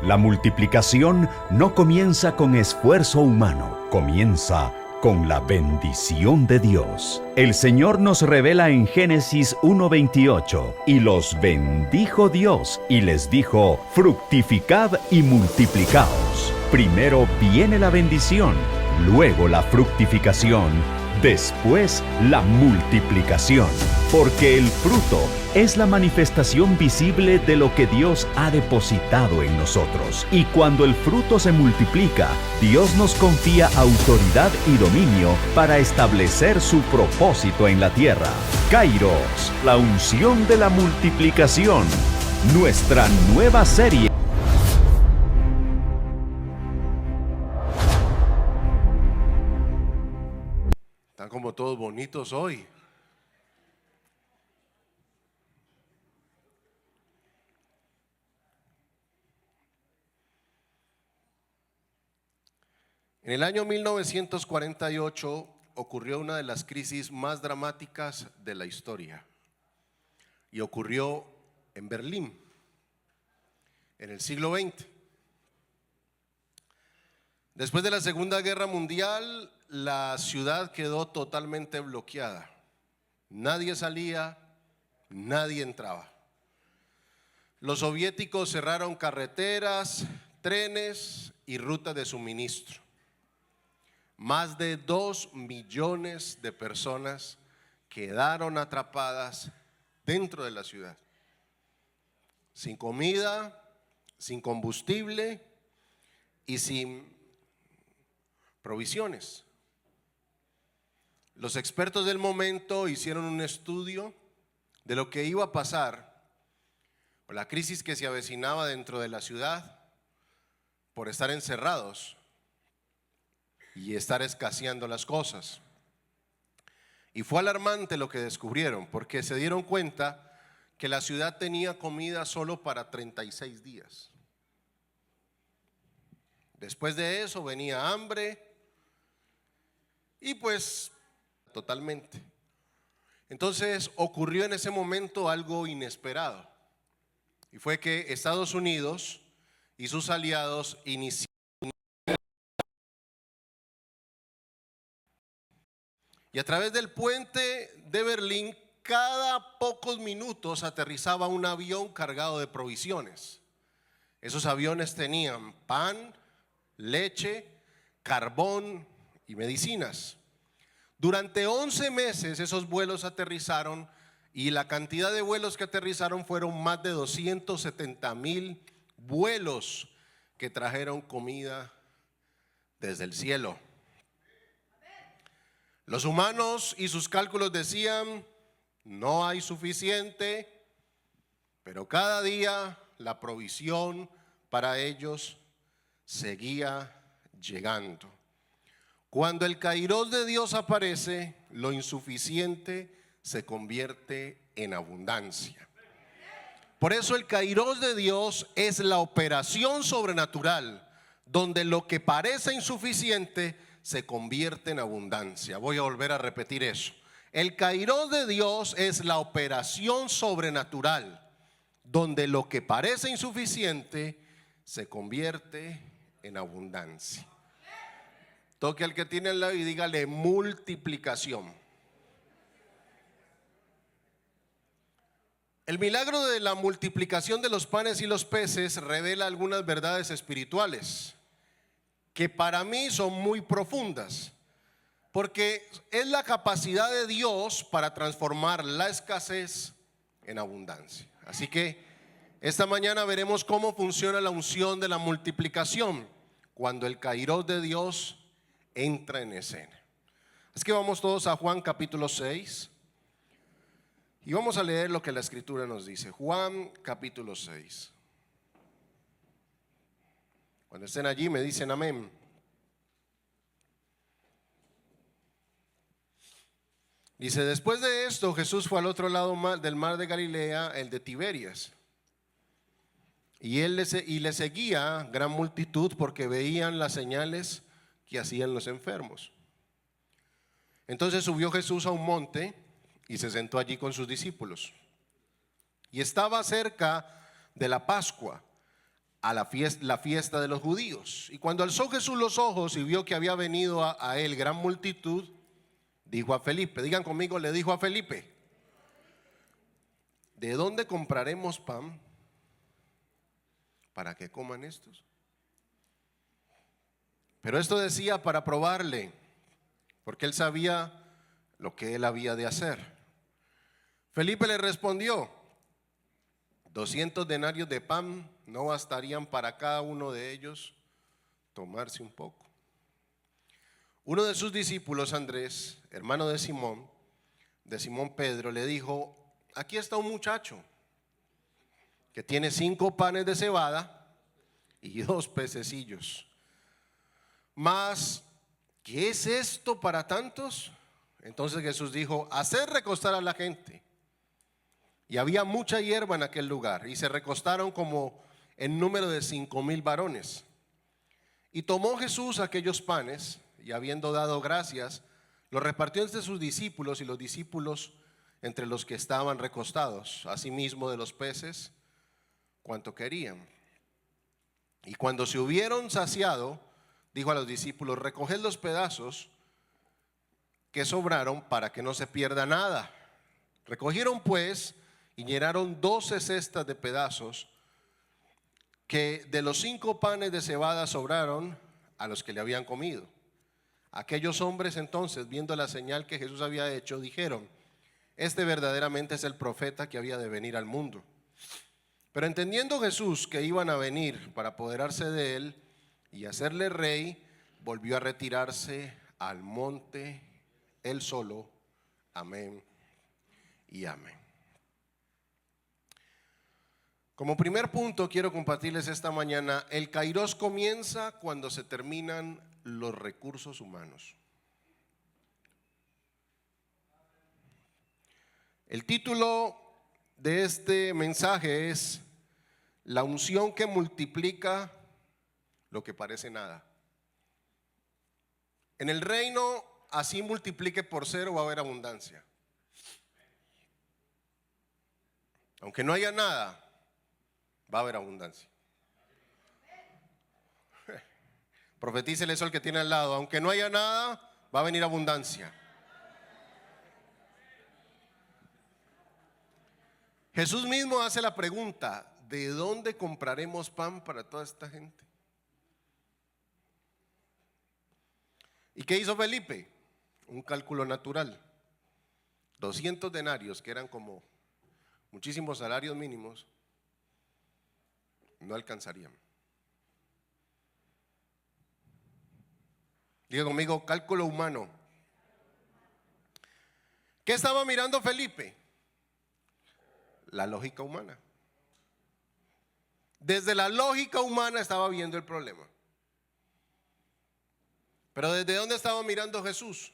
La multiplicación no comienza con esfuerzo humano, comienza con la bendición de Dios. El Señor nos revela en Génesis 1:28, y los bendijo Dios, y les dijo: fructificad y multiplicaos. Primero viene la bendición, luego la fructificación, después la multiplicación. Porque el fruto es la manifestación visible de lo que Dios ha depositado en nosotros. Y cuando el fruto se multiplica, Dios nos confía autoridad y dominio para establecer su propósito en la tierra. Kairos, la unción de la multiplicación. Nuestra nueva serie. Están como todos bonitos hoy. En el año 1948 ocurrió una de las crisis más dramáticas de la historia, y ocurrió en Berlín, en el siglo XX. Después de la Segunda Guerra Mundial, la ciudad quedó totalmente bloqueada. Nadie salía, nadie entraba. Los soviéticos cerraron carreteras, trenes y rutas de suministro. Más de 2 millones de personas quedaron atrapadas dentro de la ciudad, sin comida, sin combustible y sin provisiones. Los expertos del momento hicieron un estudio de lo que iba a pasar con la crisis que se avecinaba dentro de la ciudad por estar encerrados y estar escaseando las cosas. Y fue alarmante lo que descubrieron, porque se dieron cuenta que la ciudad tenía comida solo para 36 días. Después de eso venía hambre y pues totalmente. Entonces ocurrió en ese momento algo inesperado, y fue que Estados Unidos y sus aliados iniciaron. Y a través del puente de Berlín, cada pocos minutos aterrizaba un avión cargado de provisiones. Esos aviones tenían pan, leche, carbón y medicinas. Durante 11 meses esos vuelos aterrizaron, y la cantidad de vuelos que aterrizaron fueron más de 270,000 vuelos que trajeron comida desde el cielo. Los humanos y sus cálculos decían: no hay suficiente, pero cada día la provisión para ellos seguía llegando. Cuando el Kairos de Dios aparece, lo insuficiente se convierte en abundancia. Por eso el Kairos de Dios es la operación sobrenatural, donde lo que parece insuficiente se convierte en abundancia. Voy a volver a repetir eso. El Kairos de Dios es la operación sobrenatural, donde lo que parece insuficiente se convierte en abundancia. Toque al que tiene al lado y dígale: multiplicación. El milagro de la multiplicación de los panes y los peces revela algunas verdades espirituales que para mí son muy profundas, porque es la capacidad de Dios para transformar la escasez en abundancia. Así que esta mañana veremos cómo funciona la unción de la multiplicación cuando el Kairos de Dios entra en escena. Así que vamos todos a Juan capítulo 6 y vamos a leer lo que la escritura nos dice. Juan capítulo 6. Cuando estén allí me dicen amén. Dice: después de esto Jesús fue al otro lado del mar de Galilea, el de Tiberias. Y le seguía gran multitud, porque veían las señales que hacían los enfermos. Entonces subió Jesús a un monte y se sentó allí con sus discípulos. Y estaba cerca de la Pascua. a la fiesta de los judíos. Y cuando alzó Jesús los ojos y vio que había venido a él gran multitud, dijo a Felipe, digan conmigo, le dijo a Felipe: ¿de dónde compraremos pan para que coman estos? Pero esto decía para probarle, porque él sabía lo que él había de hacer. Felipe le respondió: 200 denarios de pan no bastarían para cada uno de ellos tomarse un poco. Uno de sus discípulos, Andrés, hermano de Simón Pedro, le dijo: aquí está un muchacho que tiene 5 panes de cebada y 2 pececillos. Mas, ¿qué es esto para tantos? Entonces Jesús dijo: haced recostar a la gente. Y había mucha hierba en aquel lugar, y se recostaron como en número de 5,000 varones. Y tomó Jesús aquellos panes, y habiendo dado gracias, los repartió entre sus discípulos, y los discípulos entre los que estaban recostados, asimismo de los peces, cuanto querían. Y cuando se hubieron saciado, dijo a los discípulos: recoged los pedazos que sobraron para que no se pierda nada. Recogieron pues y llenaron 12 cestas de pedazos que de los 5 panes de cebada sobraron a los que le habían comido. Aquellos hombres entonces, viendo la señal que Jesús había hecho, dijeron: este verdaderamente es el profeta que había de venir al mundo. Pero entendiendo Jesús que iban a venir para apoderarse de él y hacerle rey, volvió a retirarse al monte él solo. Amén y amén. Como primer punto quiero compartirles esta mañana: el Kairos comienza cuando se terminan los recursos humanos. El título de este mensaje es: la unción que multiplica lo que parece nada. En el reino, así multiplique por 0, va a haber abundancia. Aunque no haya nada, va a haber abundancia. Profetícele eso al que tiene al lado: aunque no haya nada, va a venir abundancia. Jesús mismo hace la pregunta: ¿de dónde compraremos pan para toda esta gente? ¿Y qué hizo Felipe? Un cálculo natural. 200 denarios, que eran como muchísimos salarios mínimos, no alcanzarían. Diga conmigo: cálculo humano. ¿Qué estaba mirando Felipe? La lógica humana. Desde la lógica humana estaba viendo el problema. Pero ¿desde dónde estaba mirando Jesús?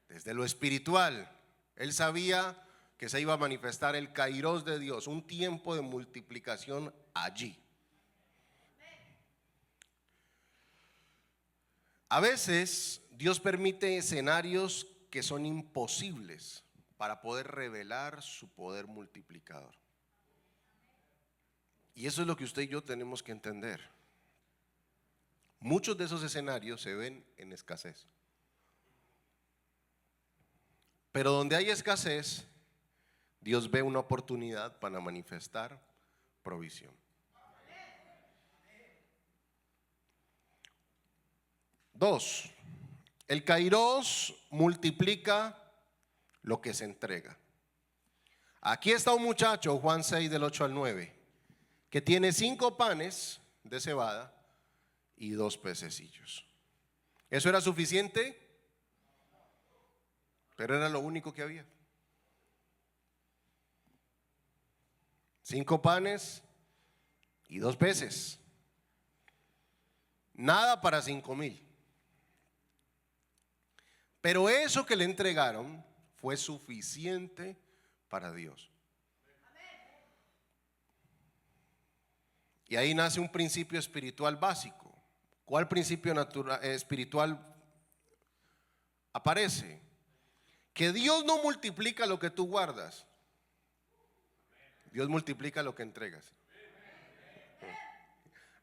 Desde lo espiritual. Él sabía que se iba a manifestar el Kairos de Dios, un tiempo de multiplicación allí. A veces Dios permite escenarios que son imposibles para poder revelar su poder multiplicador. Y eso es lo que usted y yo tenemos que entender. Muchos de esos escenarios se ven en escasez. Pero donde hay escasez, Dios ve una oportunidad para manifestar provisión. Dos, el Kairos multiplica lo que se entrega. Aquí está un muchacho, Juan 6 del 8 al 9, que tiene 5 panes de cebada y 2 pececillos. ¿Eso era suficiente? Pero era lo único que había. 5 panes y 2 peces. Nada para 5,000. Pero eso que le entregaron fue suficiente para Dios. Y ahí nace un principio espiritual básico. ¿Cuál principio espiritual aparece? Que Dios no multiplica lo que tú guardas. Dios multiplica lo que entregas.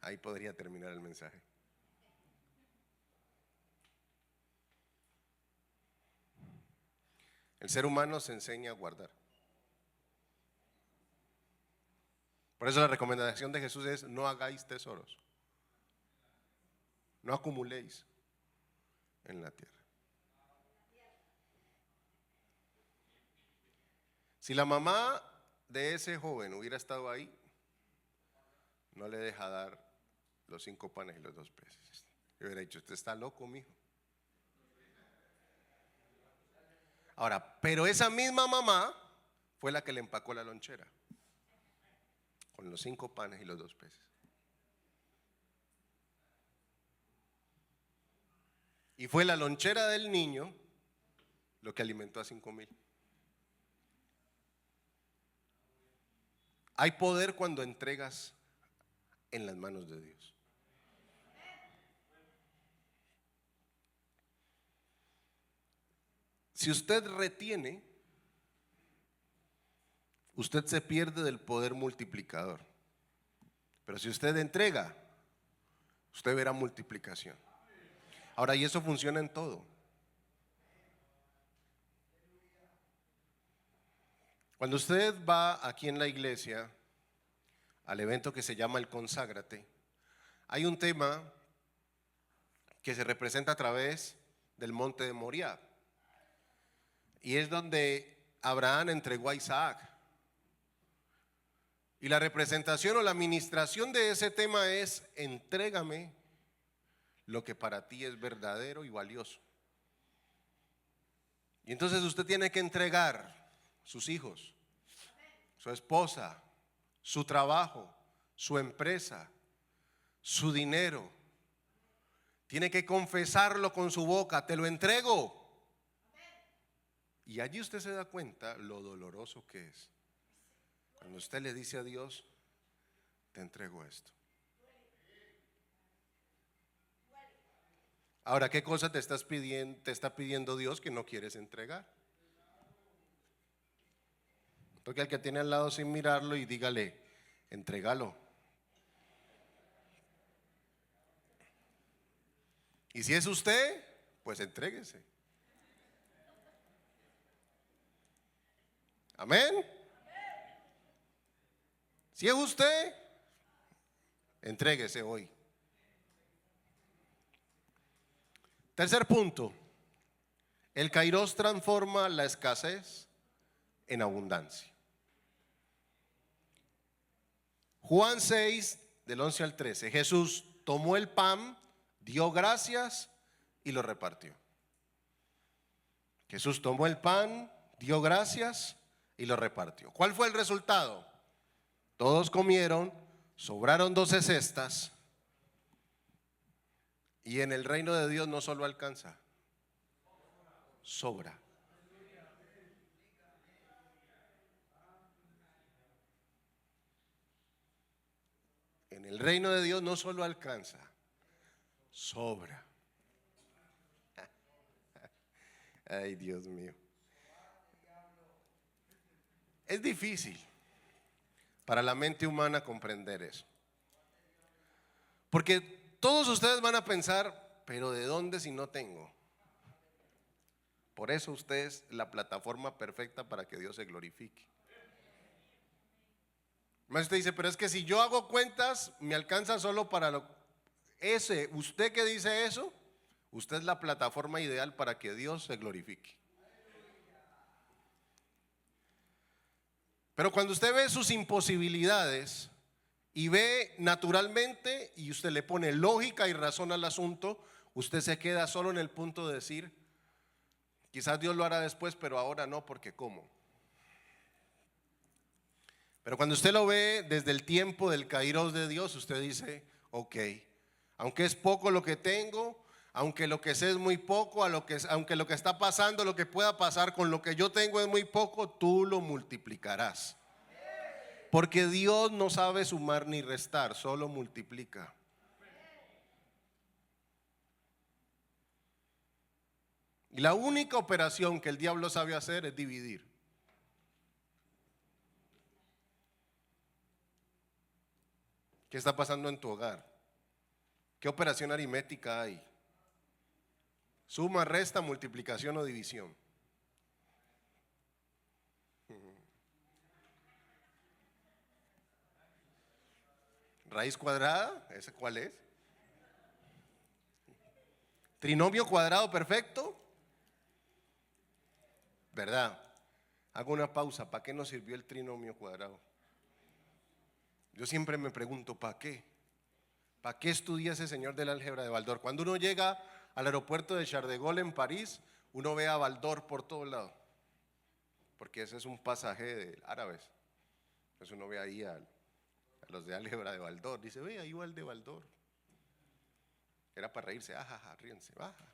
Ahí podría terminar el mensaje. El ser humano se enseña a guardar. Por eso la recomendación de Jesús es: no hagáis tesoros, no acumuléis en la tierra. Si la mamá de ese joven hubiera estado ahí, no le deja dar los 5 panes y los 2 peces. Yo hubiera dicho: usted está loco, mijo. Ahora, pero esa misma mamá fue la que le empacó la lonchera con los 5 panes y los 2 peces. Y fue la lonchera del niño lo que alimentó a 5,000. Hay poder cuando entregas en las manos de Dios. Si usted retiene, usted se pierde del poder multiplicador. Pero si usted entrega, usted verá multiplicación. Ahora, y eso funciona en todo. Cuando usted va aquí en la iglesia al evento que se llama el Conságrate, hay un tema que se representa a través del monte de Moriah. Y es donde Abraham entregó a Isaac. Y la representación o la administración de ese tema es: entrégame lo que para ti es verdadero y valioso. Y entonces usted tiene que entregar sus hijos, su esposa, su trabajo, su empresa, su dinero. Tiene que confesarlo con su boca: te lo entrego. Y allí usted se da cuenta lo doloroso que es cuando usted le dice a Dios: te entrego esto. Ahora, ¿qué cosa te está pidiendo Dios que no quieres entregar? Toque al que tiene al lado sin mirarlo y dígale: entrégalo. Y si es usted, pues entréguese. Amén. Si es usted, entréguese hoy. Tercer punto: el Kairos transforma la escasez en abundancia. Juan 6, del 11 al 13. Jesús tomó el pan, dio gracias y lo repartió. Jesús tomó el pan, dio gracias y lo repartió. ¿Cuál fue el resultado? Todos comieron, sobraron 12 cestas. Y en el reino de Dios no solo alcanza, sobra. En el reino de Dios no solo alcanza, sobra. Ay, Dios mío. Es difícil para la mente humana comprender eso. Porque todos ustedes van a pensar: pero ¿de dónde si no tengo? Por eso usted es la plataforma perfecta para que Dios se glorifique. Más usted dice: pero es que si yo hago cuentas, me alcanza solo para usted que dice eso, usted es la plataforma ideal para que Dios se glorifique. Pero cuando usted ve sus imposibilidades y ve naturalmente, y usted le pone lógica y razón al asunto, usted se queda solo en el punto de decir: quizás Dios lo hará después, pero ahora no, porque ¿cómo? Pero cuando usted lo ve desde el tiempo del Kairos de Dios, usted dice: ok, aunque es poco lo que tengo, aunque lo que sé es muy poco, aunque lo que está pasando, lo que pueda pasar con lo que yo tengo es muy poco, tú lo multiplicarás. Porque Dios no sabe sumar ni restar, solo multiplica. Y la única operación que el diablo sabe hacer es dividir. ¿Qué está pasando en tu hogar? ¿Qué operación aritmética hay? Suma, resta, multiplicación o división. Raíz cuadrada, ¿ese cuál es? Trinomio cuadrado perfecto, ¿verdad? Hago una pausa. ¿Para qué nos sirvió el trinomio cuadrado? Yo siempre me pregunto, ¿para qué? ¿Para qué estudia ese señor del álgebra de Baldor? Cuando uno llega al aeropuerto de Charles de Gaulle en París, uno ve a Baldor por todos lados, porque ese es un pasaje de árabes. Entonces uno ve ahí a los de álgebra de Baldor, dice, ve, ahí va el de Baldor. Era para reírse, ajaja, ríense, baja.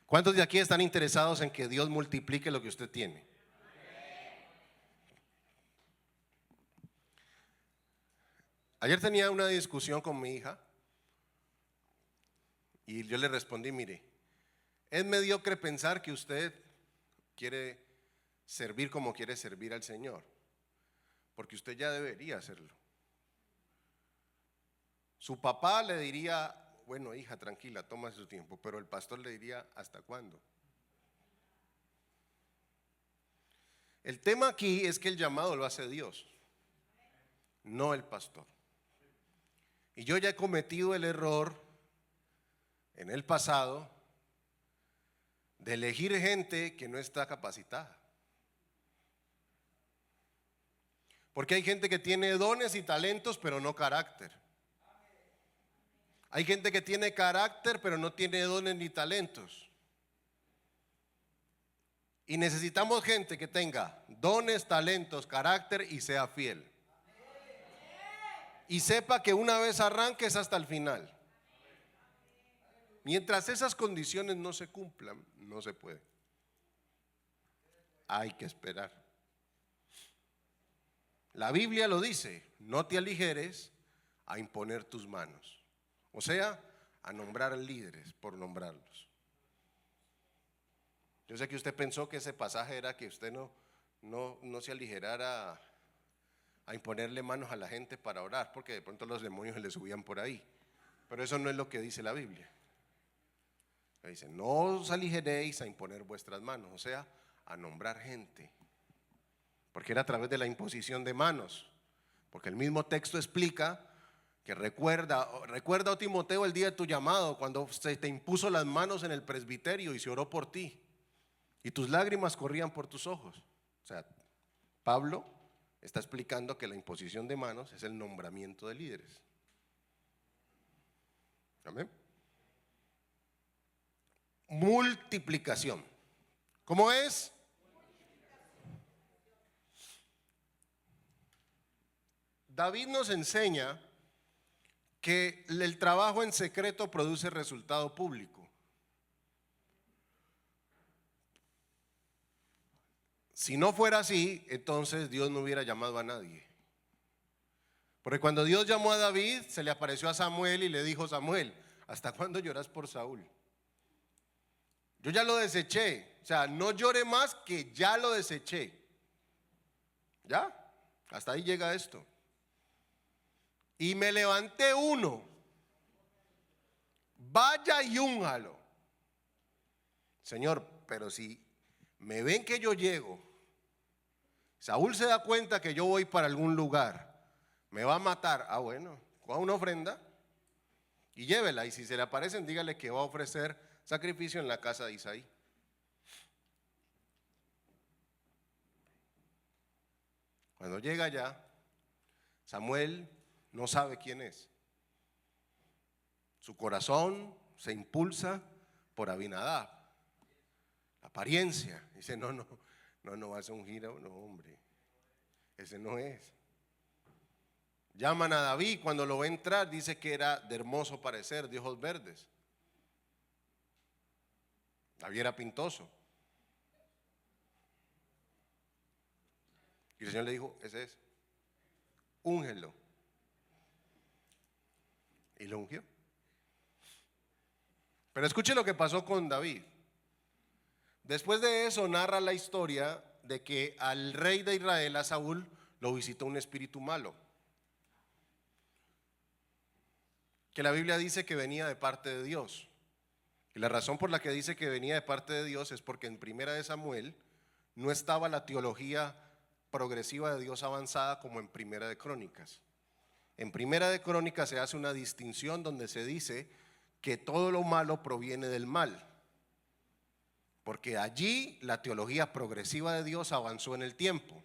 ¿Cuántos de aquí están interesados en que Dios multiplique lo que usted tiene? Ayer tenía una discusión con mi hija y yo le respondí, mire, es mediocre pensar que usted quiere servir como quiere servir al Señor, porque usted ya debería hacerlo. Su papá le diría, bueno, hija, tranquila, toma su tiempo, pero el pastor le diría, ¿hasta cuándo? El tema aquí es que el llamado lo hace Dios, no el pastor. Y yo ya he cometido el error en el pasado de elegir gente que no está capacitada. Porque hay gente que tiene dones y talentos, pero no carácter. Hay gente que tiene carácter, pero no tiene dones ni talentos. Y necesitamos gente que tenga dones, talentos, carácter y sea fiel. Y sepa que una vez arranques hasta el final. Mientras esas condiciones no se cumplan, no se puede. Hay que esperar. La Biblia lo dice, no te aligeres a imponer tus manos. O sea, a nombrar líderes por nombrarlos. Yo sé que usted pensó que ese pasaje era que usted no se aligerara a imponerle manos a la gente para orar, porque de pronto los demonios le subían por ahí. Pero eso no es lo que dice la Biblia. Dice, no os aligeréis a imponer vuestras manos, o sea, a nombrar gente. Porque era a través de la imposición de manos. Porque el mismo texto explica que recuerda, oh Timoteo, el día de tu llamado, cuando se te impuso las manos en el presbiterio y se oró por ti. Y tus lágrimas corrían por tus ojos. O sea, Pablo está explicando que la imposición de manos es el nombramiento de líderes. Amén. Multiplicación. ¿Cómo es? David nos enseña que el trabajo en secreto produce resultado público. Si no fuera así, entonces Dios no hubiera llamado a nadie. Porque cuando Dios llamó a David, se le apareció a Samuel y le dijo, Samuel, ¿hasta cuándo lloras por Saúl? Yo ya lo deseché, o sea, no llore más, que ya lo deseché. ¿Ya? Hasta ahí llega esto. Y me levanté uno, vaya y únjalo. Señor, pero si me ven que yo llego, Saúl se da cuenta que yo voy para algún lugar, me va a matar. Ah, bueno, coja una ofrenda y llévela, y si se le aparecen, dígale que va a ofrecer sacrificio en la casa de Isaí. Cuando llega allá, Samuel no sabe quién es. Su corazón se impulsa por Abinadab, la apariencia. Dice, no vas a ungir, no, hombre, ese no es. Llaman a David, cuando lo ve entrar, dice que era de hermoso parecer, de ojos verdes. David era pintoso. Y el Señor le dijo, ese es, úngelo. Y lo ungió. Pero escuche lo que pasó con David. Después de eso narra la historia de que al rey de Israel, a Saúl, lo visitó un espíritu malo. que la Biblia dice que venía de parte de Dios. Y la razón por la que dice que venía de parte de Dios es porque en Primera de Samuel no estaba la teología progresiva de Dios avanzada como en Primera de Crónicas. En Primera de Crónicas se hace una distinción donde se dice que todo lo malo proviene del mal, porque allí la teología progresiva de Dios avanzó en el tiempo.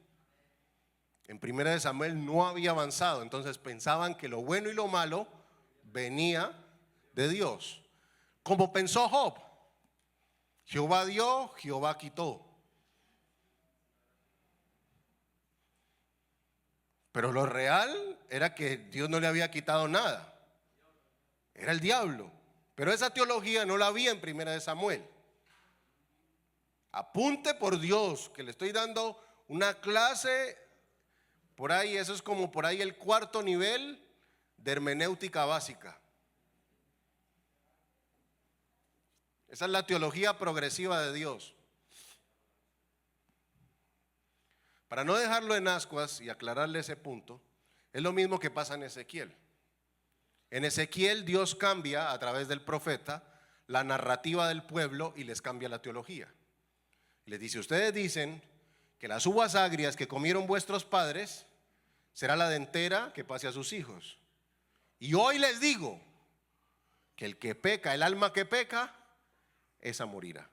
En Primera de Samuel no había avanzado, entonces pensaban que lo bueno y lo malo venía de Dios. Como pensó Job: Jehová dio, Jehová quitó. Pero lo real era que Dios no le había quitado nada, era el diablo. Pero esa teología no la había en Primera de Samuel. Apunte por Dios que le estoy dando una clase por ahí, eso es como por ahí el cuarto nivel de hermenéutica básica. Esa es la teología progresiva de Dios. Para no dejarlo en ascuas y aclararle ese punto, es lo mismo que pasa en Ezequiel. En Ezequiel Dios cambia a través del profeta la narrativa del pueblo y les cambia la teología. Les dice: ustedes dicen que las uvas agrias que comieron vuestros padres será la dentera que pase a sus hijos. Y hoy les digo que el que peca, el alma que peca, esa morirá.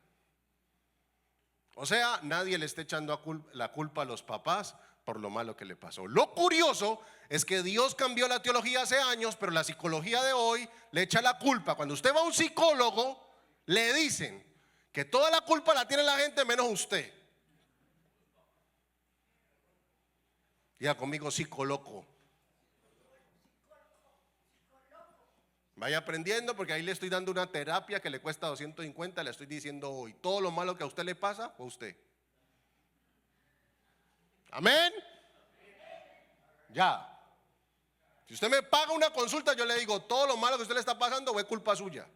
O sea, nadie le está echando la culpa a los papás por lo malo que le pasó. Lo curioso es que Dios cambió la teología hace años, pero la psicología de hoy le echa la culpa. Cuando usted va a un psicólogo, le dicen que toda la culpa la tiene la gente menos usted. Diga conmigo: psicólogo. Vaya aprendiendo, porque ahí le estoy dando una terapia que le cuesta 250. Le estoy diciendo hoy: todo lo malo que a usted le pasa fue usted. Amén. Ya. Si usted me paga una consulta, yo le digo: todo lo malo que a usted le está pasando fue culpa suya.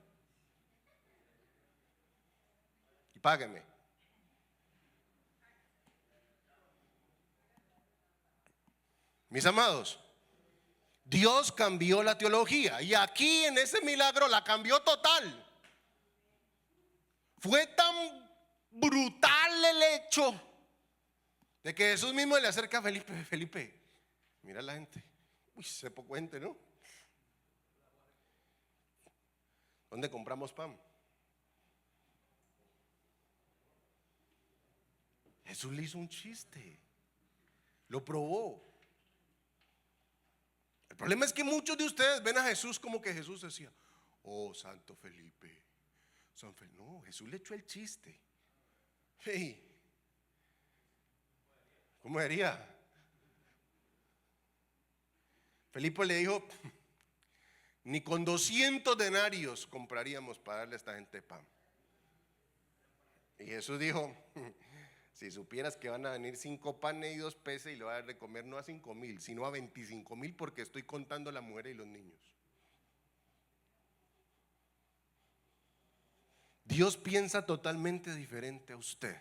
Y págueme. Mis amados, Dios cambió la teología, y aquí en ese milagro la cambió total. Fue tan brutal el hecho de que Jesús mismo le acerca a Felipe: Felipe, mira la gente, uy, se poco gente, ¿no? ¿Dónde compramos pan? Jesús le hizo un chiste, lo probó. El problema es que muchos de ustedes ven a Jesús como que Jesús decía: oh, Santo Felipe, no, Jesús le echó el chiste. Hey, ¿cómo diría? Felipe le dijo: ni con 200 denarios compraríamos para darle a esta gente pan. Y Jesús dijo: si supieras que van a venir 5 panes y 2 peces y le va a dar de comer no a 5,000, sino a 25,000, porque estoy contando las mujeres y los niños. Dios piensa totalmente diferente a usted.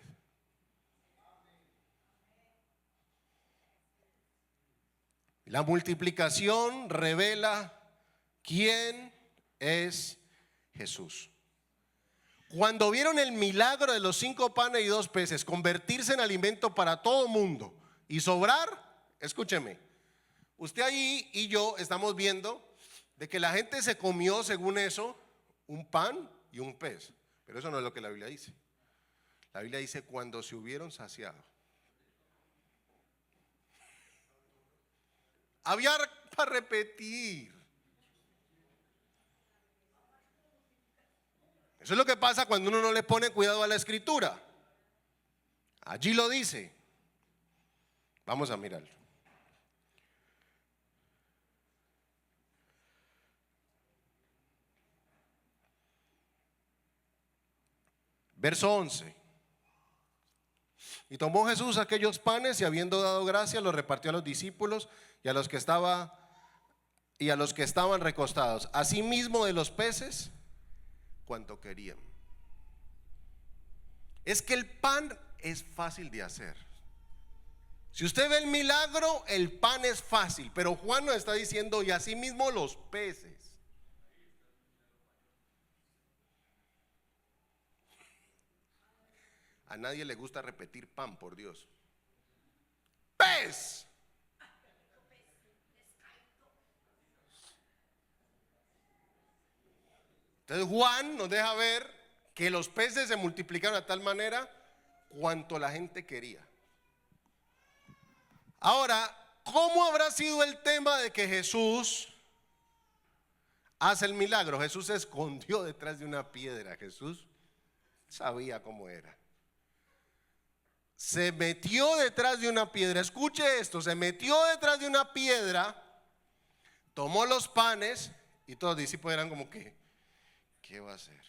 La multiplicación revela quién es Jesús. Cuando vieron el milagro de los 5 panes y 2 peces convertirse en alimento para todo mundo y sobrar, escúcheme, usted ahí y yo estamos viendo de que la gente se comió, según eso, un pan y un pez. Pero eso no es lo que la Biblia dice. La Biblia dice: cuando se hubieron saciado. Había para repetir. Eso es lo que pasa cuando uno no le pone cuidado a la escritura. Allí lo dice. Vamos a mirarlo. Verso 11. Y tomó Jesús aquellos panes y, habiendo dado gracia, los repartió a los discípulos y a los que estaban recostados. Asimismo de los peces, cuanto querían. Es que el pan es fácil de hacer. Si usted ve el milagro, el pan es fácil, pero Juan nos está diciendo: y asimismo los peces. A nadie le gusta repetir pan, por Dios. Pez. Entonces Juan nos deja ver que los peces se multiplicaron de tal manera cuanto la gente quería. Ahora, ¿cómo habrá sido el tema de que Jesús hace el milagro? Jesús se escondió detrás de una piedra. Jesús sabía cómo era. Se metió detrás de una piedra. Escuche esto, se metió detrás de una piedra, tomó los panes y todos los discípulos eran como que, ¿qué va a hacer?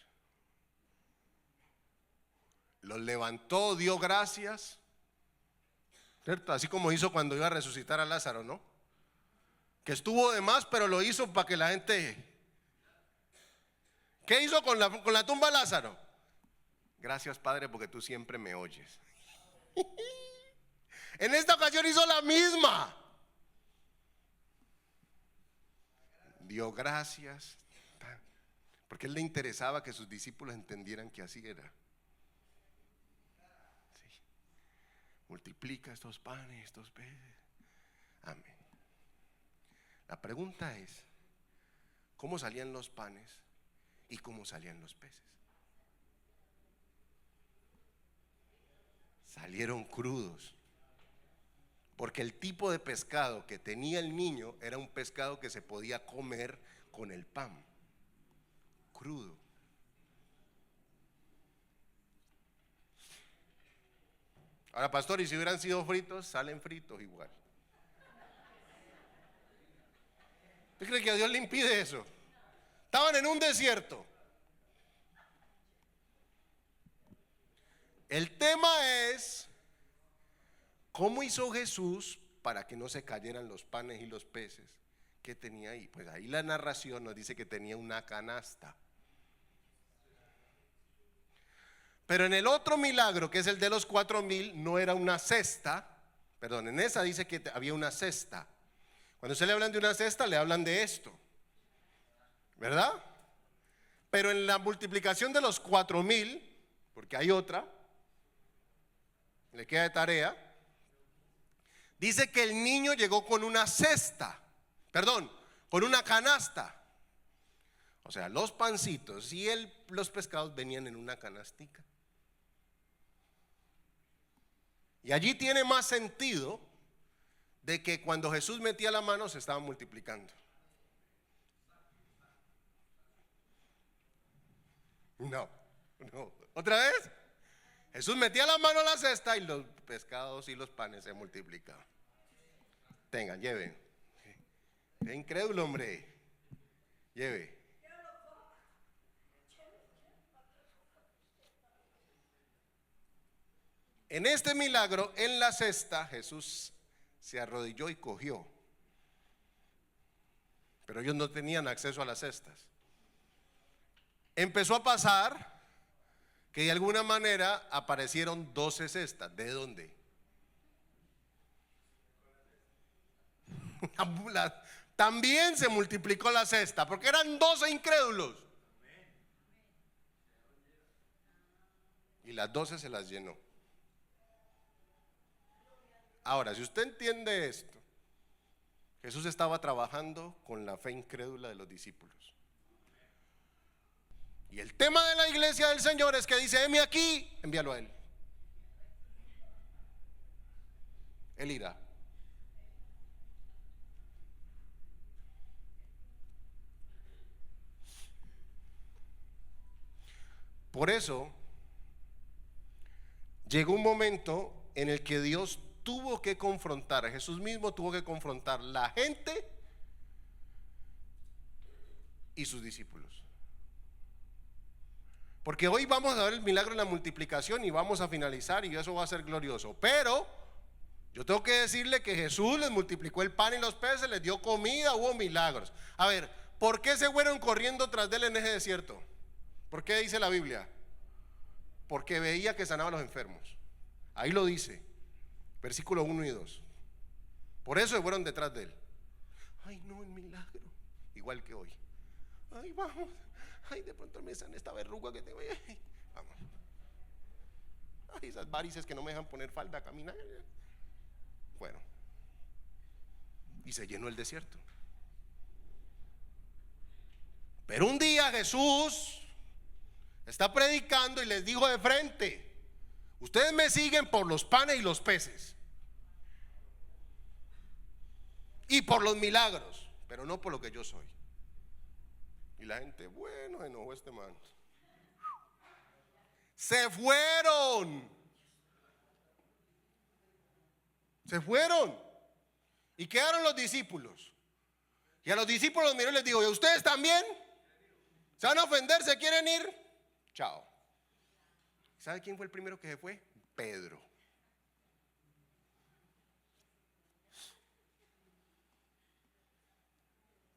Los levantó, dio gracias, ¿cierto? Así como hizo cuando iba a resucitar a Lázaro, ¿no? Que estuvo de más, pero lo hizo para que la gente... ¿Qué hizo con la tumba de Lázaro? Gracias, Padre, porque tú siempre me oyes. En esta ocasión hizo la misma. Dio gracias, porque él le interesaba que sus discípulos entendieran que así era. Sí. Multiplica estos panes, estos peces. Amén. La pregunta es, ¿cómo salían los panes y cómo salían los peces? Salieron crudos, porque el tipo de pescado que tenía el niño era un pescado que se podía comer con el pan, crudo. Ahora, pastor, y si hubieran sido fritos, salen fritos igual. ¿Usted cree que a Dios le impide eso? Estaban en un desierto. El tema es, ¿cómo hizo Jesús para que no se cayeran los panes y los peces? ¿Qué tenía ahí? Pues ahí la narración nos dice que tenía una canasta. Pero en el otro milagro, que es el de los 4,000, no era una cesta. Perdón, en esa dice que había una cesta. Cuando se le hablan de una cesta, le hablan de esto, ¿verdad? Pero en la multiplicación de los 4,000, porque hay otra, le queda de tarea, dice que el niño llegó con una cesta, perdón, con una canasta. O sea, los pancitos y los pescados venían en una canastica. Y allí tiene más sentido de que cuando Jesús metía la mano se estaban multiplicando. No. ¿Otra vez? Jesús metía la mano a la cesta y los pescados y los panes se multiplicaban. Tengan, lleven. Es incrédulo, hombre. Lleve. En este milagro, en la cesta, Jesús se arrodilló y cogió. Pero ellos no tenían acceso a las cestas. Empezó a pasar que de alguna manera aparecieron 12 cestas. ¿De dónde? También se multiplicó la cesta, porque eran 12 incrédulos. Y las 12 se las llenó. Ahora, si usted entiende esto, Jesús estaba trabajando con la fe incrédula de los discípulos. Y el tema de la iglesia del Señor es que dice, heme aquí, envíalo a Él. Él irá. Por eso, llegó un momento en el que Dios tuvo que confrontar, Jesús mismo tuvo que confrontar la gente y sus discípulos. Porque hoy vamos a ver el milagro de la multiplicación y vamos a finalizar y eso va a ser glorioso. Pero yo tengo que decirle que Jesús les multiplicó el pan y los peces, les dio comida, hubo milagros. A ver, ¿por qué se fueron corriendo tras de él en ese desierto? ¿Por qué dice la Biblia? Porque veía que sanaba a los enfermos. Ahí lo dice, versículo 1 y 2. Por eso se fueron detrás de él. Ay, no, el milagro. Igual que hoy. Ay, vamos. Ay, de pronto me sana esta verruga que tengo. Ay, vamos. Ay, esas varices que no me dejan poner falda a caminar. Bueno, y se llenó el desierto. Pero un día Jesús está predicando y les dijo de frente: ustedes me siguen por los panes y los peces y por los milagros, pero no por lo que yo soy. Y la gente, bueno, se enojó este man. Se fueron. Se fueron. Y quedaron los discípulos. Y a los discípulos miró y les dijo: ¿y ustedes también? ¿Se van a ofender? ¿Se quieren ir? Chao. ¿Sabe quién fue el primero que se fue? Pedro.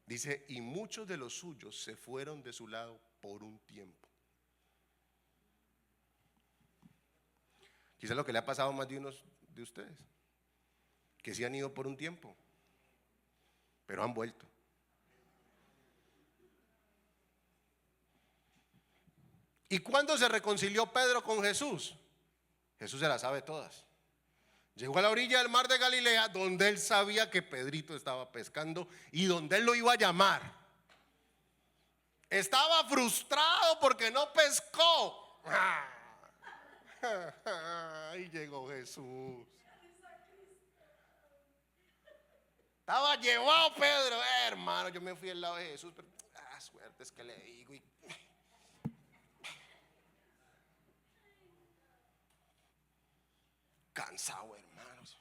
Dice: y muchos de los suyos se fueron de su lado por un tiempo. Quizás lo que le ha pasado a más de unos de ustedes, que sí han ido por un tiempo, pero han vuelto. ¿Y cuándo se reconcilió Pedro con Jesús? Jesús se las sabe todas. Llegó a la orilla del mar de Galilea, donde él sabía que Pedrito estaba pescando y donde él lo iba a llamar. Estaba frustrado porque no pescó. Ahí llegó Jesús. Estaba llevado Pedro. Hermano, yo me fui al lado de Jesús, pero suerte es que le digo. Cansado, hermanos.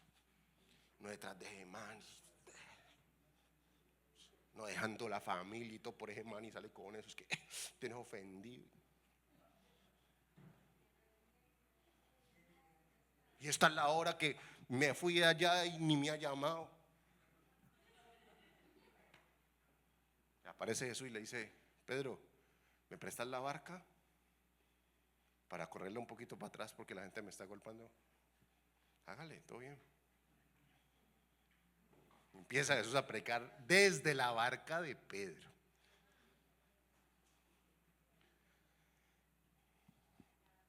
No detrás de ese man, no dejando la familia y todo por ese man, y sale con eso. Es que tienes ofendido. Y esta es la hora que me fui allá y ni me ha llamado. Aparece Jesús y le dice: Pedro, ¿me prestas la barca para correrle un poquito para atrás porque la gente me está golpeando? Hágale, todo bien. Empieza Jesús a predicar desde la barca de Pedro.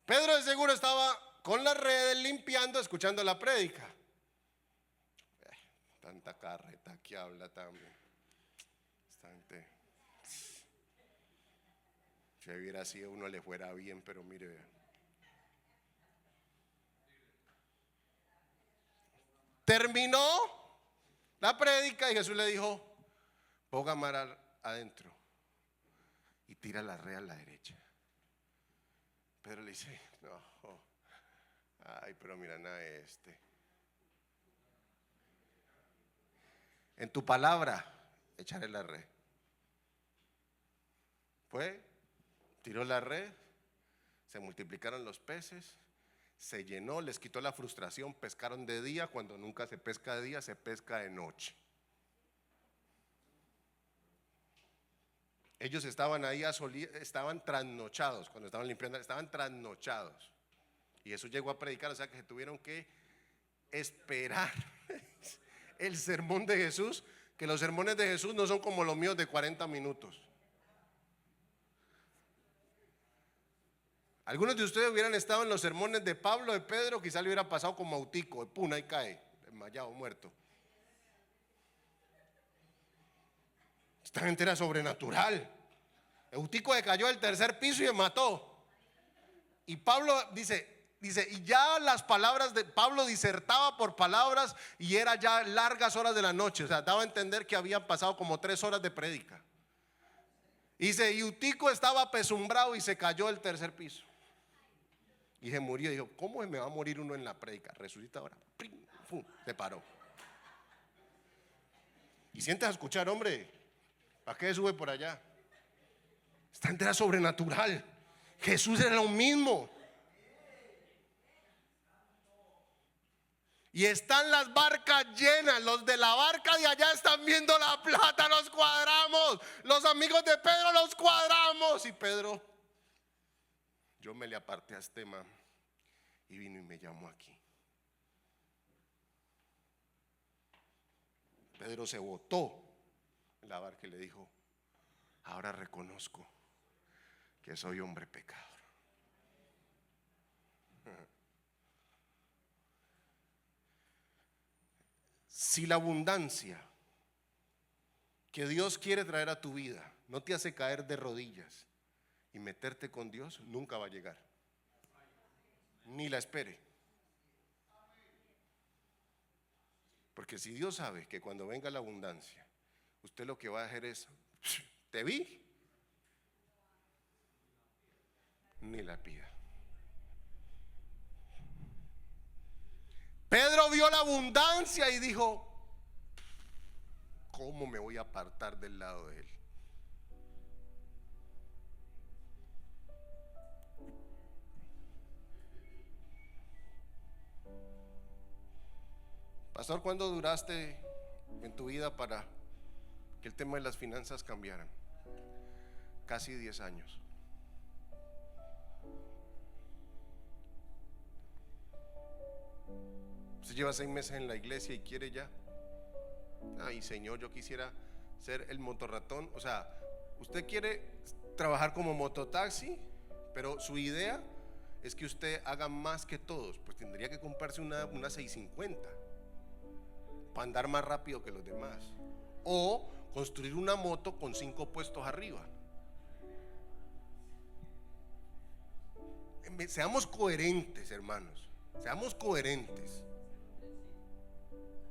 Pedro de seguro estaba con las redes limpiando, escuchando la prédica. Tanta carreta que habla también. Esta gente, si hubiera sido uno le fuera bien, pero mire, vean. Terminó la prédica y Jesús le dijo: ponga mar adentro y tira la red a la derecha. Pedro le dice: no, ay, pero mira a este. En tu palabra echaré la red. Fue, tiró la red, se multiplicaron los peces, se llenó, les quitó la frustración, pescaron de día cuando nunca se pesca de día, se pesca de noche. Ellos estaban ahí, estaban trasnochados, cuando estaban limpiando, estaban trasnochados. Y Jesús llegó a predicar, o sea que se tuvieron que esperar el sermón de Jesús, que los sermones de Jesús no son como los míos de 40 minutos. Algunos de ustedes hubieran estado en los sermones de Pablo, de Pedro, quizá le hubiera pasado como Eutico, pum, ahí cae, desmayado, muerto. Esta gente era sobrenatural. Eutico se cayó del tercer piso y se mató. Y Pablo dice, y ya las palabras de Pablo disertaba por palabras y era ya largas horas de la noche. O sea, daba a entender que habían pasado como 3 horas de prédica. Dice, y Eutico estaba apesumbrado y se cayó del tercer piso. Y se murió. Dijo: ¿cómo me va a morir uno en la prédica? Resucita ahora. ¡Pum! ¡Pum! Se paró. Y sientes a escuchar, hombre. ¿Para qué sube por allá? Esta gente era sobrenatural. Jesús era lo mismo. Y están las barcas llenas. Los de la barca de allá están viendo la plata. Los cuadramos. Los amigos de Pedro los cuadramos. Y Pedro: yo me le aparté a este man y vino y me llamó aquí. Pedro se botó en la barca y le dijo: ahora reconozco que soy hombre pecador. Si la abundancia que Dios quiere traer a tu vida no te hace caer de rodillas y meterte con Dios, nunca va a llegar. Ni la espere. Porque si Dios sabe que cuando venga la abundancia, usted lo que va a hacer es, te vi, ni la pida. Pedro vio la abundancia y dijo, ¿cómo me voy a apartar del lado de él? Pastor, ¿cuándo duraste en tu vida para que el tema de las finanzas cambiaran? Casi 10 años. Usted lleva 6 meses en la iglesia y quiere ya. Ay, Señor, yo quisiera ser el motorratón. O sea, usted quiere trabajar como mototaxi, pero su idea es que usted haga más que todos. Pues tendría que comprarse una 650 para andar más rápido que los demás, o construir una moto con 5 puestos arriba. Seamos coherentes, hermanos. Seamos coherentes.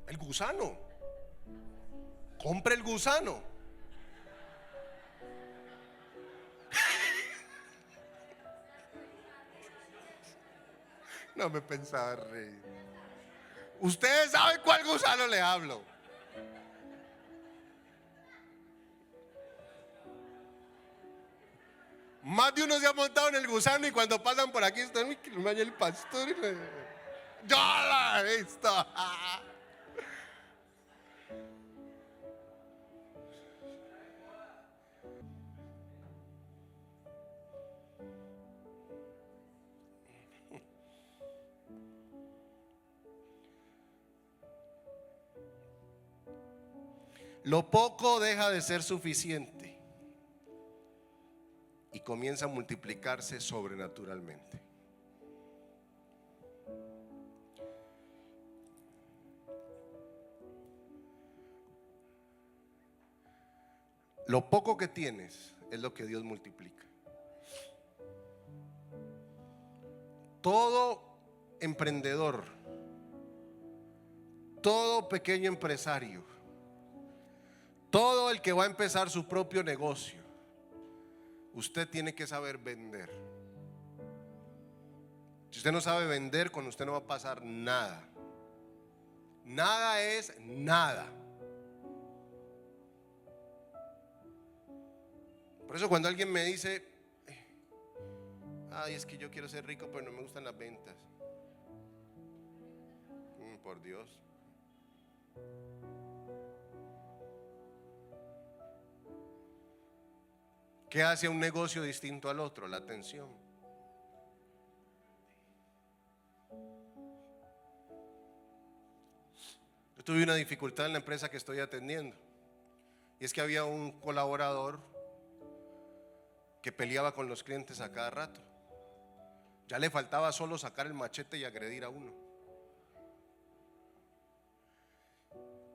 El gusano, compre el gusano. No me pensaba reír. Ustedes saben cuál gusano le hablo. Más de uno se ha montado en el gusano y cuando pasan por aquí están, que me vaya el pastor y yo la he visto. Lo poco deja de ser suficiente y comienza a multiplicarse sobrenaturalmente. Lo poco que tienes es lo que Dios multiplica. Todo emprendedor, todo pequeño empresario, todo el que va a empezar su propio negocio, usted tiene que saber vender. Si usted no sabe vender, con usted no va a pasar nada. Nada es nada. Por eso cuando alguien me dice, ay, es que yo quiero ser rico pero no me gustan las ventas, por Dios. ¿Qué hace un negocio distinto al otro? La atención. Yo tuve una dificultad en la empresa que estoy atendiendo, y es que había un colaborador que peleaba con los clientes a cada rato. Ya le faltaba solo sacar el machete y agredir a uno.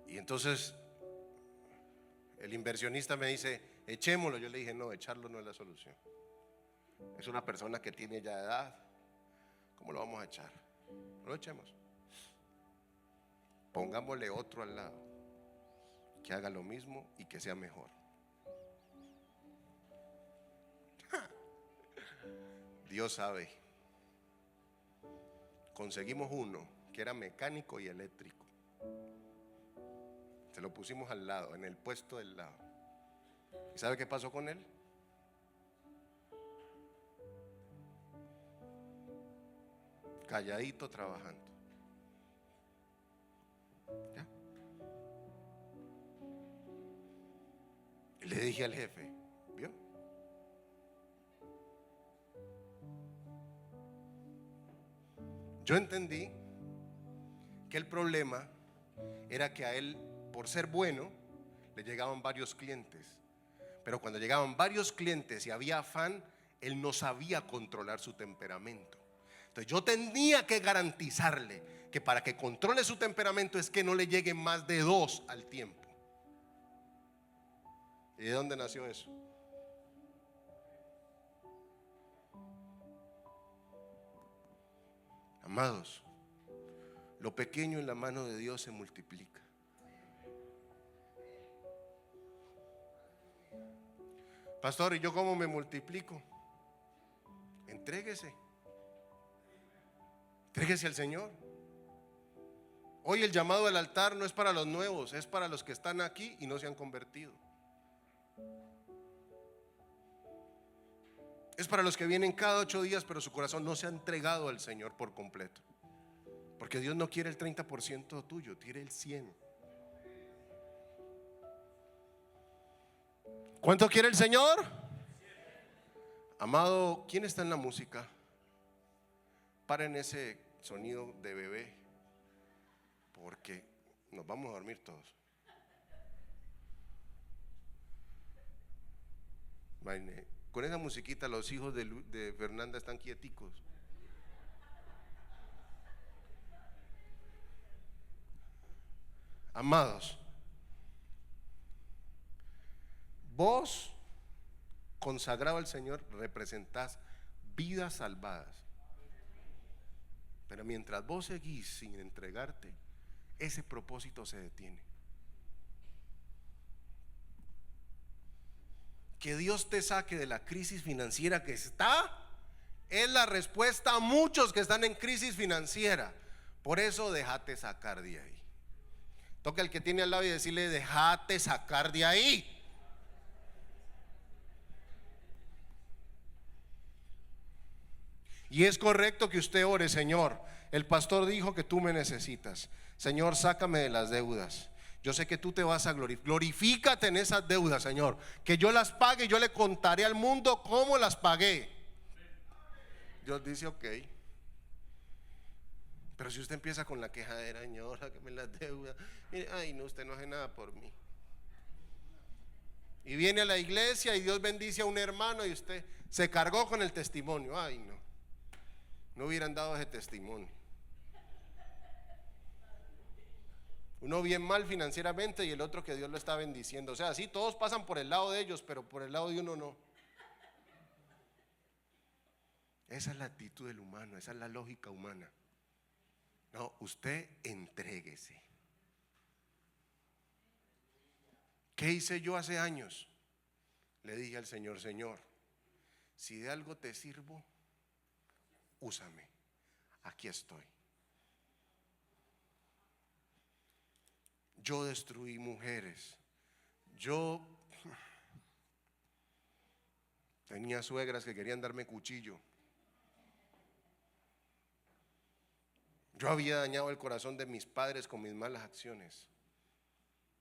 Y entonces el inversionista me dice, echémoslo. Yo le dije, no, echarlo no es la solución. Es una persona que tiene ya edad. ¿Cómo lo vamos a echar? No lo echemos. Pongámosle otro al lado que haga lo mismo y que sea mejor. Dios sabe. Conseguimos uno que era mecánico y eléctrico. Se lo pusimos al lado, en el puesto del lado. ¿Y sabe qué pasó con él? Calladito trabajando. ¿Ya? Y le dije al jefe, ¿vio? Yo entendí que el problema era que a él, por ser bueno, le llegaban varios clientes. Pero cuando llegaban varios clientes y había afán, él no sabía controlar su temperamento. Entonces yo tenía que garantizarle que para que controle su temperamento es que no le lleguen más de 2 al tiempo. ¿Y de dónde nació eso? Amados, lo pequeño en la mano de Dios se multiplica. Pastor, ¿y yo cómo me multiplico? Entréguese. Entréguese al Señor. Hoy el llamado del altar no es para los nuevos, es para los que están aquí y no se han convertido. Es para los que vienen cada 8 días, pero su corazón no se ha entregado al Señor por completo. Porque Dios no quiere el 30% tuyo, quiere el 100%. ¿Cuánto quiere el Señor? Amado, ¿quién está en la música? Paren ese sonido de bebé, porque nos vamos a dormir todos. Con esa musiquita los hijos de Fernanda están quieticos. Amados, vos, consagrado al Señor, representás vidas salvadas. Pero mientras vos seguís sin entregarte, ese propósito se detiene. Que Dios te saque de la crisis financiera que está es la respuesta a muchos que están en crisis financiera. Por eso déjate sacar de ahí. Toca al que tiene al lado y decirle: déjate sacar de ahí. Y es correcto que usted ore: Señor, el pastor dijo que tú me necesitas. Señor, sácame de las deudas. Yo sé que tú te vas a glorifícate en esas deudas, Señor. Que yo las pague y yo le contaré al mundo cómo las pagué. Dios dice: ok. Pero si usted empieza con la quejadera: Señor, sáqueme las deudas. Mire, ay, no, usted no hace nada por mí. Y viene a la iglesia y Dios bendice a un hermano y usted se cargó con el testimonio. Ay, no. No hubieran dado ese testimonio. Uno bien mal financieramente y el otro que Dios lo está bendiciendo. O sea, sí, todos pasan por el lado de ellos, pero por el lado de uno no. Esa es la actitud del humano, esa es la lógica humana. No, usted entréguese. ¿Qué hice yo hace años? Le dije al Señor: Señor, si de algo te sirvo, úsame, aquí estoy. Yo destruí mujeres. Yo tenía suegras que querían darme cuchillo. Yo había dañado el corazón de mis padres con mis malas acciones.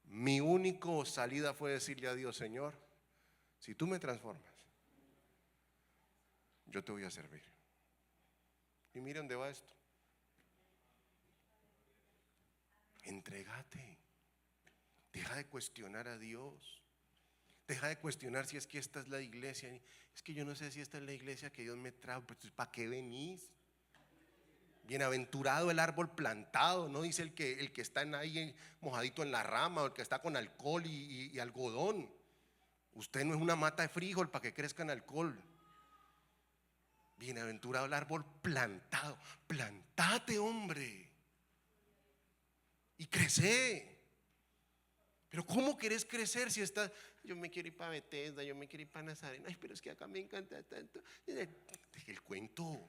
Mi única salida fue decirle a Dios: Señor, si tú me transformas, yo te voy a servir. Y mire dónde va esto. Entrégate. Deja de cuestionar a Dios. Deja de cuestionar si es que esta es la iglesia. Es que yo no sé si esta es la iglesia que Dios me trajo. Pues ¿para qué venís? Bienaventurado el árbol plantado. No dice el que está ahí mojadito en la rama, o el que está con alcohol y algodón. Usted no es una mata de frijol para que crezca en alcohol. Bienaventurado el árbol plantado. Plantate, hombre, y crece. Pero ¿cómo querés crecer si estás? Yo me quiero ir para Bethesda, yo me quiero ir para Nazareno. Ay, pero es que acá me encanta tanto. Deje el cuento.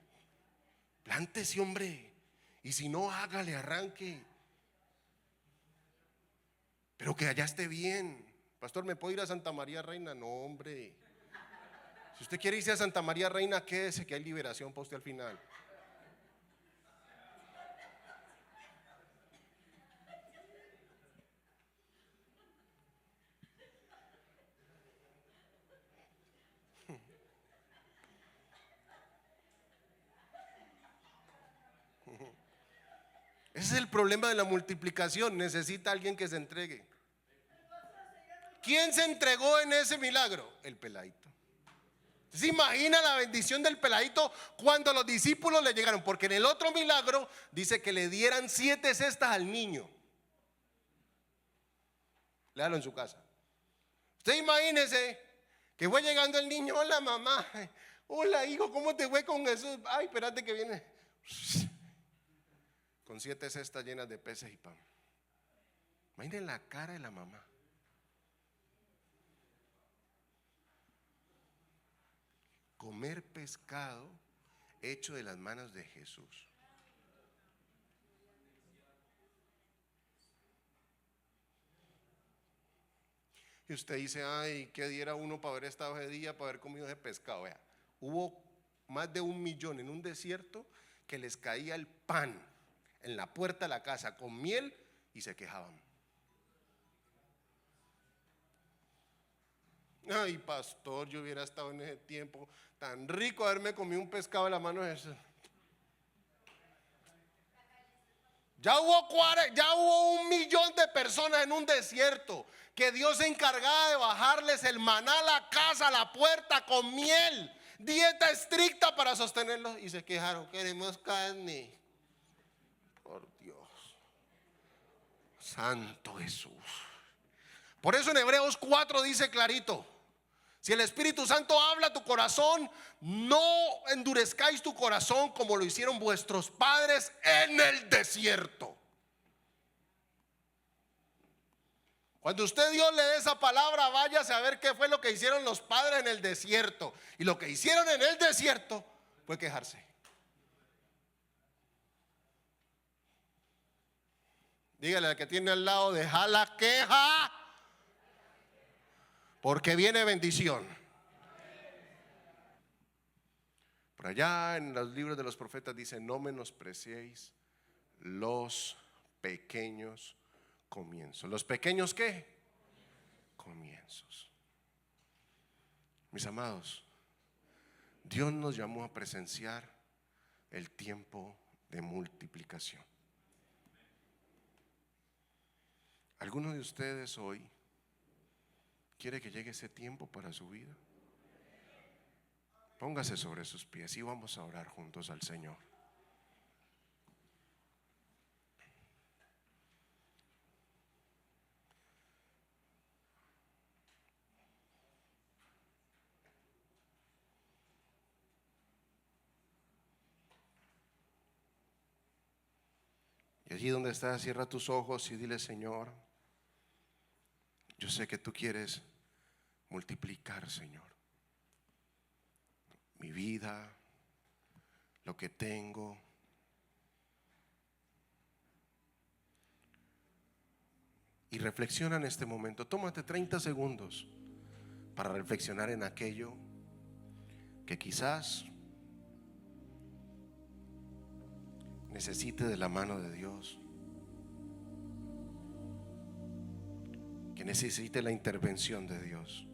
Plántese, hombre. Y si no, hágale, arranque. Pero que allá esté bien. Pastor, ¿me puedo ir a Santa María Reina? No, hombre. Si usted quiere irse a Santa María Reina, quédese, que hay liberación para usted al final. Ese es el problema de la multiplicación. Necesita alguien que se entregue. ¿Quién se entregó en ese milagro? El peladito. ¿Se imagina la bendición del peladito cuando los discípulos le llegaron? Porque en el otro milagro dice que le dieran 7 cestas al niño. Léalo en su casa. Usted imagínese que fue llegando el niño. Hola mamá, hola hijo, ¿cómo te fue con Jesús? Ay, espérate que viene. Con 7 cestas llenas de peces y pan. Imaginen la cara de la mamá. Comer pescado hecho de las manos de Jesús. Y usted dice, ay, ¿qué diera uno para haber estado ese día, para haber comido ese pescado? Vea, hubo más de 1 millón en un desierto que les caía el pan en la puerta de la casa con miel y se quejaban. Ay, pastor, yo hubiera estado en ese tiempo, tan rico haberme comido un pescado de la mano de Jesús. Ya hubo 1 millón de personas en un desierto que Dios se encargaba de bajarles el maná a la casa, a la puerta con miel, dieta estricta para sostenerlos, y se quejaron, queremos carne. Por Dios, Santo Jesús. Por eso en Hebreos 4 dice clarito: si el Espíritu Santo habla a tu corazón, no endurezcáis tu corazón como lo hicieron vuestros padres en el desierto. Cuando usted Dios le dé esa palabra, váyase a ver qué fue lo que hicieron los padres en el desierto. Y lo que hicieron en el desierto fue quejarse. Dígale al que tiene al lado, deja la queja, porque viene bendición. Por allá en los libros de los profetas dice: no menospreciéis los pequeños comienzos. ¿Los pequeños qué? Comienzos. Mis amados, Dios nos llamó a presenciar el tiempo de multiplicación. ¿Alguno de ustedes hoy quiere que llegue ese tiempo para su vida? Póngase sobre sus pies y vamos a orar juntos al Señor. Y allí donde estás, cierra tus ojos y dile: Señor, yo sé que tú quieres multiplicar, Señor, mi vida, lo que tengo. Y reflexiona en este momento. Tómate 30 segundos para reflexionar en aquello que quizás necesite de la mano de Dios, que necesite la intervención de Dios.